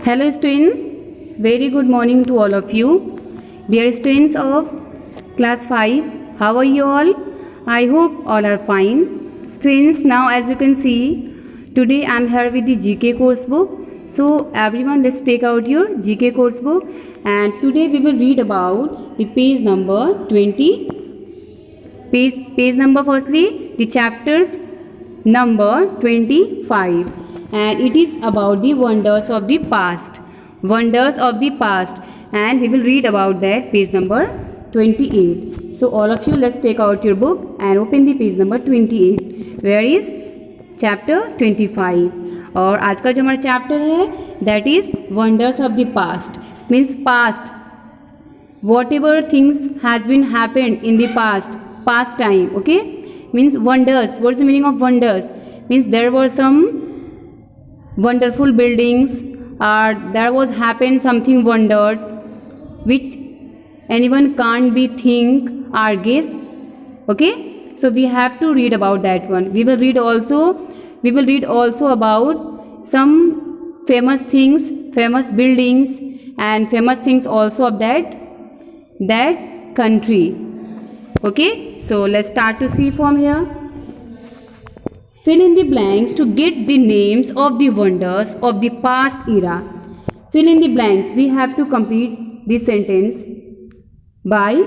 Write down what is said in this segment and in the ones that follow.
Hello students, very good morning to all of you. Dear students of class 5, how are you all? I hope all are fine. Students, now as you can see, today I am here with the GK course book. So everyone, let's take out your GK course book, and today we will read about the page number 20. Page number firstly, the chapters number 25, and it is about the wonders of the past. Wonders of the past, and we will read about that page number 28. So all of you, let's take out your book and open the page number 28. Where is chapter 25? और आज का जो हमारा chapter है that is wonders of the past. Means past, whatever things has been happened in the past time. Okay, means wonders. What's the meaning of wonders? Means there were some wonderful buildings, or there was happened something wondered which anyone can't be think or guess. Okay, so we have to read about that one. We will read also about some famous things, famous buildings, and famous things also of that country. Okay, so let's start to see from here. Fill in the blanks to get the names of the wonders of the past era. Fill in the blanks. We have to complete this sentence by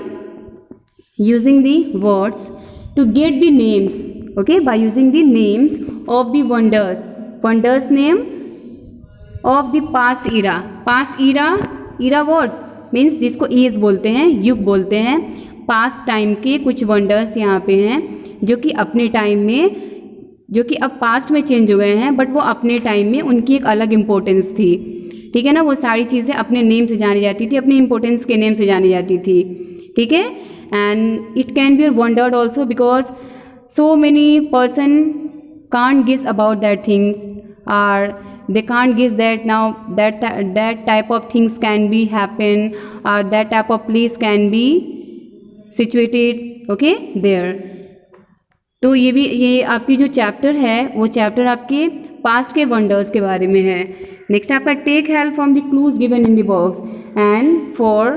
using the words to get the names. Okay, by using the names of the wonders. Wonders name of the past era. Past era what? Means जिसको as बोलते हैं, युग बोलते हैं. Past time के कुछ wonders यहाँ पे हैं जो कि अपने टाइम में, जो कि अब पास्ट में चेंज हो गए हैं, बट वो अपने टाइम में उनकी एक अलग इम्पोर्टेंस थी. ठीक है ना, वो सारी चीज़ें अपने नेम से जानी जाती थी, अपने इम्पोर्टेंस के नेम से जानी जाती थी. ठीक है, and it can be wondered also because so many person can't guess about that things, or they can't guess that now that type of things can be happen, or that type of place can be situated. Okay, there. तो ये आपकी जो chapter है वो chapter आपके past के wonders के बारे में है. नेक्स्ट आपका take help from the clues given in the box, and for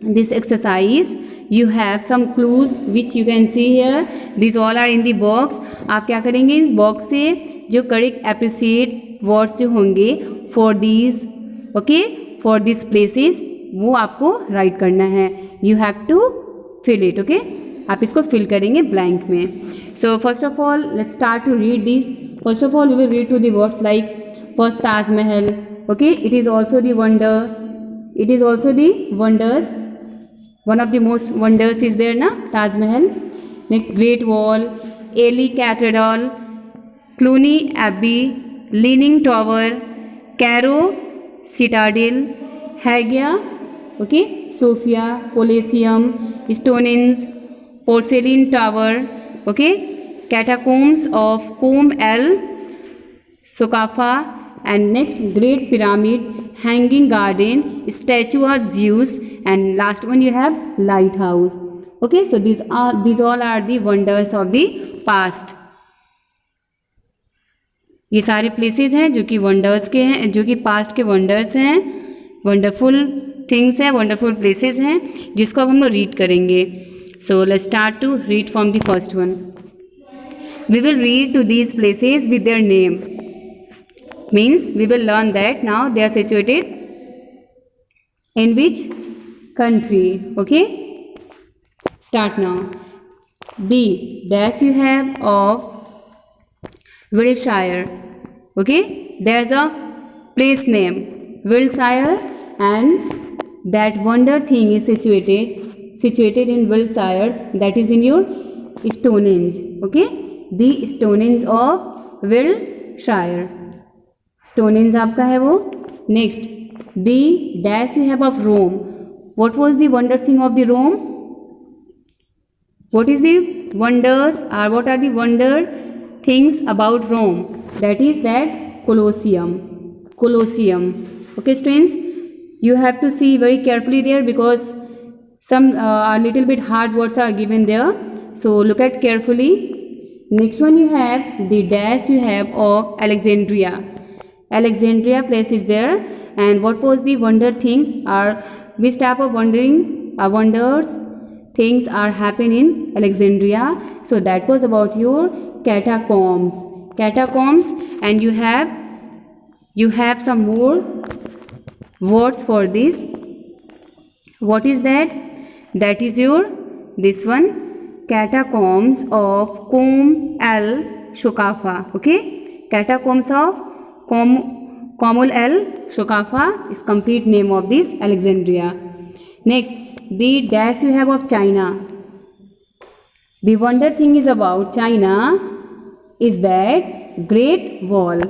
this exercise you have some clues which you can see here. These all are in the box. आप क्या करेंगे, इस बॉक्स से जो करेक्ट एप्रिशिएट वर्ड्स जो होंगे for these, okay, for this places, वो आपको राइट करना है. You have to fill it. Okay, आप इसको फिल करेंगे ब्लैंक में. So first of all let's start to read this. First of all we will read to the words like first Taj Mahal. Okay, it is also the wonder, it is also the wonders. One of the most wonders is there na, Taj Mahal. Next, Great Wall, Ely Cathedral, Cluny Abbey, Leaning Tower, Cairo Citadel, Hagia, okay, Sophia, Colosseum, Stonehenge, Porcelain Tower, okay, Catacombs of Qom el Sokafa, and next Great Pyramid, Hanging Garden, Statue of Zeus, and last one you have Lighthouse. Okay, so these all are the wonders of the past. ये सारे places हैं जो कि wonders के हैं, जो कि past के वंडर्स हैं, वंडरफुल थिंग्स हैं, वंडरफुल प्लेसेस हैं, जिसको अब हम लोग रीड करेंगे. So let's start to read from the first one. We will read to these places with their name. Means we will learn that now they are situated in which country. Okay, start now. The dash you have of Wiltshire. Okay, there's a place name Wiltshire, and that wonder thing is situated in Wiltshire, that is in your Stonehenge. Okay, the Stonehenge of Wiltshire. Stonehenge आपका है वो. Next, the dash you have of Rome. What was the wonder thing of the Rome? What is the wonders or what are the wonder things about Rome? That is that Colosseum. Okay students, you have to see very carefully there because some a little bit hard words are given there, so look at carefully. Next one you have the dash you have of Alexandria. Alexandria place is there. And what was the wonder thing, or which type of wonders things are happen in Alexandria? So that was about your catacombs. And you have some more words for this. What is that? That is your this one, catacombs of Qom el Shukafa. Okay, catacombs of Qom el Shukafa is complete name of this Alexandria. Next, the dash you have of China. The wonder thing is about China is that Great Wall.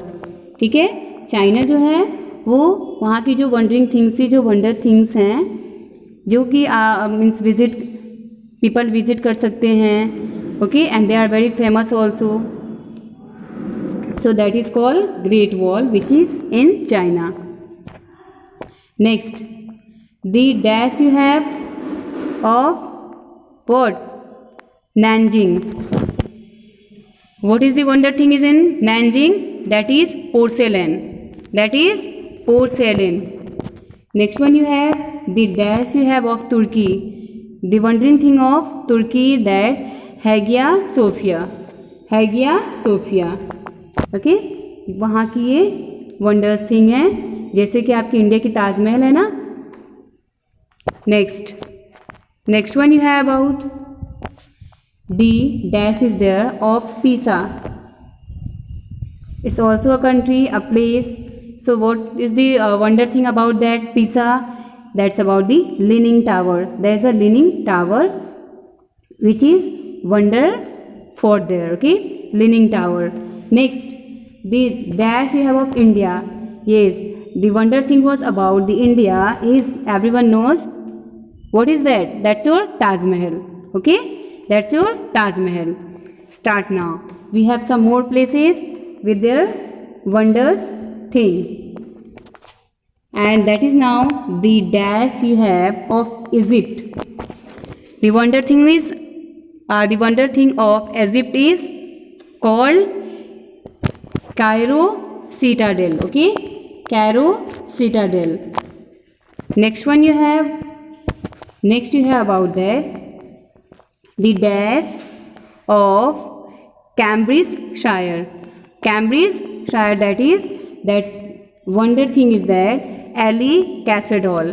ठीक है, China जो है वो वहाँ की जो wondering things थी, जो वंडर थिंग्स हैं, जो कि मीन्स पीपल विजिट कर सकते हैं. Okay, and they are very famous also. So that is called Great Wall, which is in China. Next, the dash you have of what? Nanjing. What is the wonder thing is in Nanjing? That is porcelain. Next one you have the dash you have of Turkey. The wondering thing of Turkey, that Hagia Sophia. Okay, वहाँ की ये wonders thing है, जैसे कि आपकी India की ताजमहल है ना. Next one you have about the dash is there of Pisa. It's also a country, a place. So what is the wonder thing about that Pisa? That's about the leaning tower. There is a leaning tower which is wonder for there. Okay, Leaning Tower. Next, the dash you have of India. Yes, the wonder thing was about the India is, everyone knows what is that? That's your Taj Mahal. Okay, that's your Taj Mahal. Start now. We have some more places with their wonders thing, and that is now the dash you have of Egypt. The wonder thing is the wonder thing of Egypt is called Cairo Citadel. Okay, Cairo Citadel. Next you have about that the dash of Cambridgeshire. That's wonder thing is that Ely Cathedral.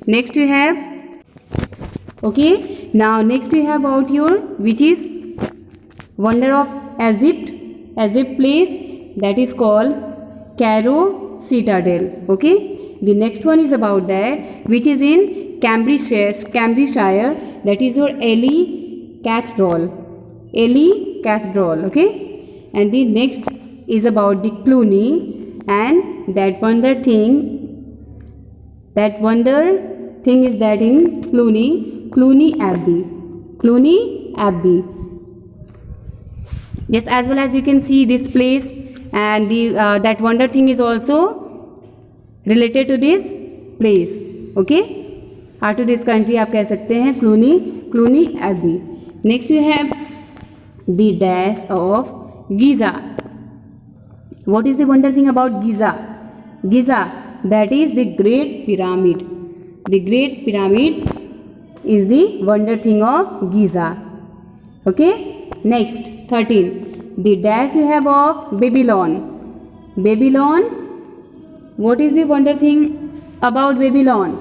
Next you have, okay, now next you have about your, which is wonder of Egypt place, that is called Cairo Citadel. Okay, the next one is about that, which is in Cambridgeshire, that is your Ely Cathedral. Okay, and the next is about the Cluny, and that wonder thing is that in Cluny Abbey. Yes, as well as you can see this place, and the that wonder thing is also related to this place. Okay, or to this country आप कह सकते हैं Cluny Abbey. Next you have the dash of Giza. What is the wonder thing about Giza? That is the Great Pyramid. The Great Pyramid is the wonder thing of Giza. Okay, next 13. The dash you have of Babylon. What is the wonder thing about Babylon?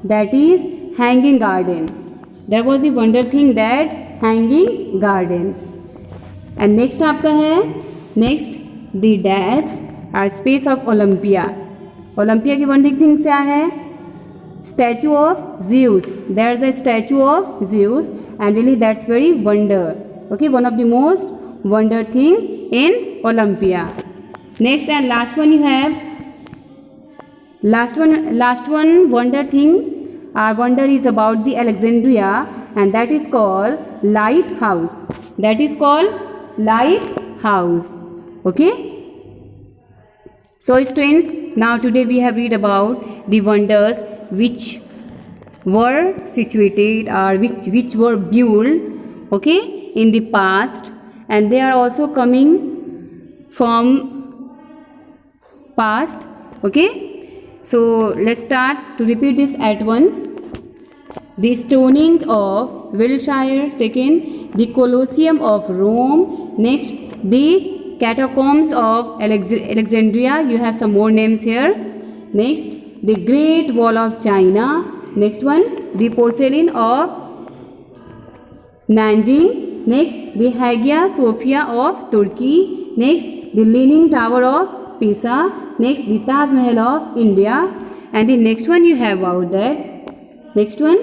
That is Hanging Garden. That was the wonder thing, that Hanging Garden. And next आपका है the dash or space of Olympia. Olympia की wondering thing क्या है? Statue of Zeus. There is a statue of Zeus, and really that's very wonder. Okay, one of the most wonder thing in Olympia. Next and last one you have last one wonder thing. Our wonder is about the Alexandria, and that is called lighthouse. Okay. So students, now today we have read about the wonders which were situated or which were built okay, in the past, and they are also coming from past, okay. So let's start to repeat this at once. The stonings of Wiltshire, second the Colosseum of Rome, next the catacombs of Alexandria, you have some more names here, next the Great Wall of China, next one the porcelain of Nanjing, next the Hagia Sophia of Turkey, next the Leaning Tower of Pisa, next the Taj Mahal of India, and the next one you have out there, next one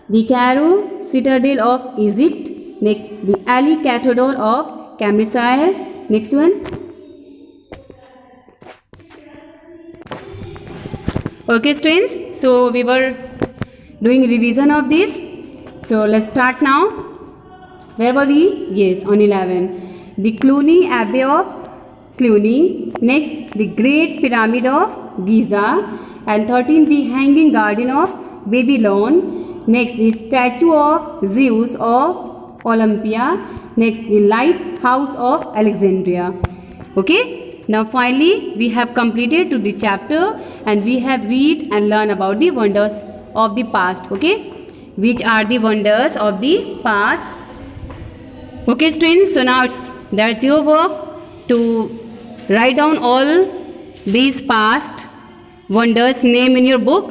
the Cairo Citadel of Egypt, next the Ali Cathedral of Cambridgeshire, next one okay students, so we were doing revision of this, so let's start now. Where were we? Yes, on 11 the Cluny Abbey of Cluny, next the Great Pyramid of Giza, and 13 the Hanging Garden of Babylon, next the Statue of Zeus of Olympia, next the Lighthouse of Alexandria. Okay, now finally we have completed to the chapter and we have read and learn about the wonders of the past. Okay, which are the wonders of the past. Okay students, so now that's your work to write down all these past wonders name in your book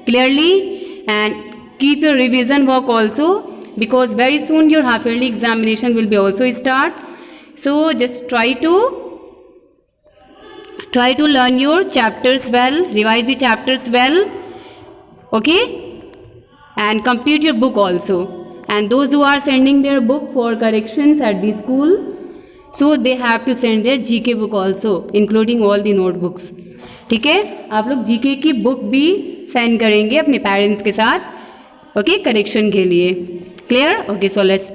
clearly, and keep your revision work also, because very soon your half yearly examination will be also start. So just try to learn your chapters well, revise the chapters well, okay, and complete your book also. And those who are sending their book for corrections at the school, so they have to send their GK book also, including all the notebooks. ठीक है, आप लोग GK की book भी send करेंगे अपने parents के साथ, ओके, करेक्शन के लिए. Clear? Okay, so let's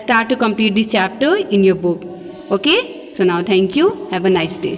start to complete this chapter in your book. Okay, so now thank you, have a nice day.